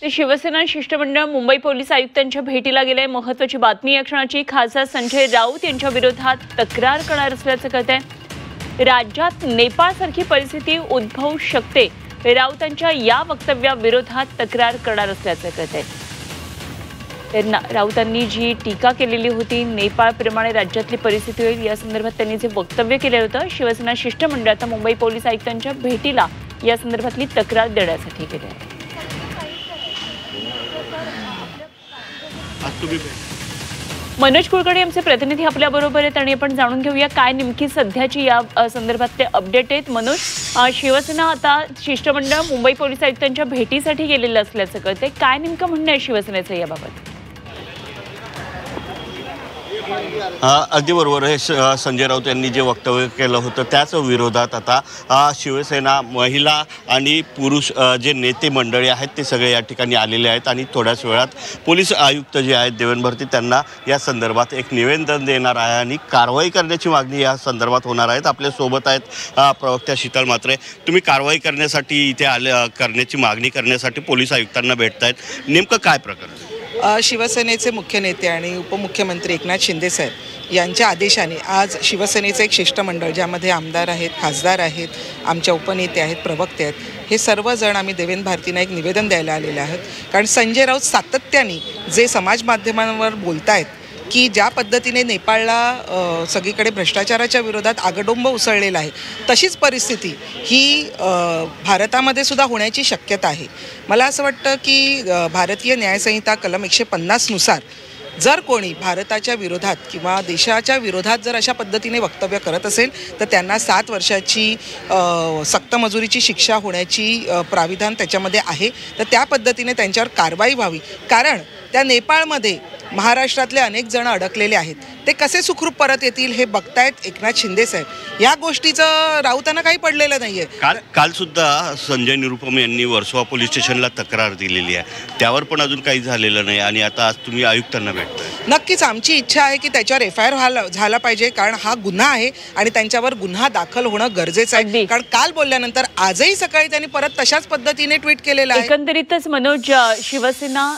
ते शिवसेना शिष्टमंडळ मुंबई पोलीस आयुक्तांच्या भेटीला गेले। महत्त्वाची बातमी या क्षणाची। खासदार संजय राऊत यांच्या विरोधात तक्रार करणार असल्याचं कळतंय। राज्यात नेपाळसारखी परिस्थिती उद्भवू शकते। राऊतांच्या या वक्तव्याविरोधात तक्रार करणार असल्याचं कळतंय। राऊतांनी जी टीका केलेली होती, नेपाळप्रमाणे राज्यातली परिस्थिती होईल या संदर्भात त्यांनी जे वक्तव्य केलं होतं, शिवसेना शिष्टमंडळ आता मुंबई पोलीस आयुक्तांच्या भेटीला या संदर्भातली तक्रार देण्यासाठी गेले आहे। मनोज कुलकर्णी आमचे प्रतिनिधी आपल्या बरोबर आहेत आणि आपण जाणून घेऊया काय नेमकी सध्याची या संदर्भातले अपडेट आहेत। मनोज, शिवसेना आता शिष्टमंडळ मुंबई पोलीस आयुक्तांच्या भेटीसाठी गेलेलं असल्याचं कळतंय। काय नेमकं म्हणणं आहे शिवसेनेचं याबाबत? अगदी बरोबर आहे। संजय राऊत यांनी जे वक्तव्य केलं होतं त्याच विरोधात आता शिवसेना महिला आणि पुरुष जे नेते मंडळी आहेत ते सगळे या ठिकाणी आलेले आहेत आणि थोड्याच वेळात पोलीस आयुक्त जे आहेत देवेंद्र भरती त्यांना या संदर्भात एक निवेदन देणार आहे आणि कारवाई करण्याची मागणी या संदर्भात होणार आहेत। आपल्या सोबत आहेत प्रवक्त्या शीतल म्हात्रे। तुम्ही कारवाई करण्यासाठी इथे करण्याची मागणी करण्यासाठी पोलीस आयुक्तांना भेटतायत, नेमकं काय प्रकरण? शिवसेनेचे मुख्य नेते आणि उपमुख्यमंत्री एकनाथ शिंदे साहेब यांच्या आदेशाने आज शिवसेनेचं एक शिष्टमंडळ, ज्यामध्ये आमदार आहेत, खासदार आहेत, आमच्या उपनेते आहेत, प्रवक्ते आहेत, हे सर्वजण आम्ही देवेंद्र भारतींना एक निवेदन द्यायला आलेले आहोत। कारण संजय राऊत सातत्याने जे समाज माध्यमांवर बोलत आहेत की ज्या पद्धतीने नेपाळला सगळीकडे भ्रष्टाचाराच्या विरोधात आगडोंब उसळलेला आहे, तशीच परिस्थिती ही भारतामध्ये सुद्धा होण्याची शक्यता आहे। मला असं वाटतं की भारतीय न्यायसंहिता कलम 150 नुसार जर कोणी भारताच्या विरोधात किंवा देशाच्या विरोधात जर अशा पद्धतीने वक्तव्य करत असेल तर त्यांना 7 वर्षाची सक्त मजुरीची शिक्षा होण्याची प्राविधान त्याच्यामध्ये आहे। तर त्या पद्धतीने त्यांच्यावर कारवाई व्हावी, कारण त्या नेपाळमध्ये महाराष्ट्रातले अनेक जण अडकलेले आहेत, ते कसे सुखरूप परत येतील हे बघतायत एकनाथ शिंदे साहेब। या गोष्टीचं राऊतांना काही पडलेलं नाहीये। काल सुद्धा संजय निरुपम यांनी वर्सोवा पोलीस स्टेशनला तक्रार दिलेली आहे, त्यावर पण अजून काही झालेलं नाही आणि आता आज तुम्ही आयुक्तांना भेटताय। नक्कीच आमची इच्छा आहे की त्याच्यावर FIR झाला पाहिजे, कारण हा गुन्हा आहे आणि त्यांच्यावर गुन्हा दाखल होणं गरजेचं आहे। कारण काल बोलल्यानंतर आजही सकाळी त्यांनी परत तशाच पद्धतीने ट्विट केलेलं आहे। एकंदरीतच मनोज, शिवसेना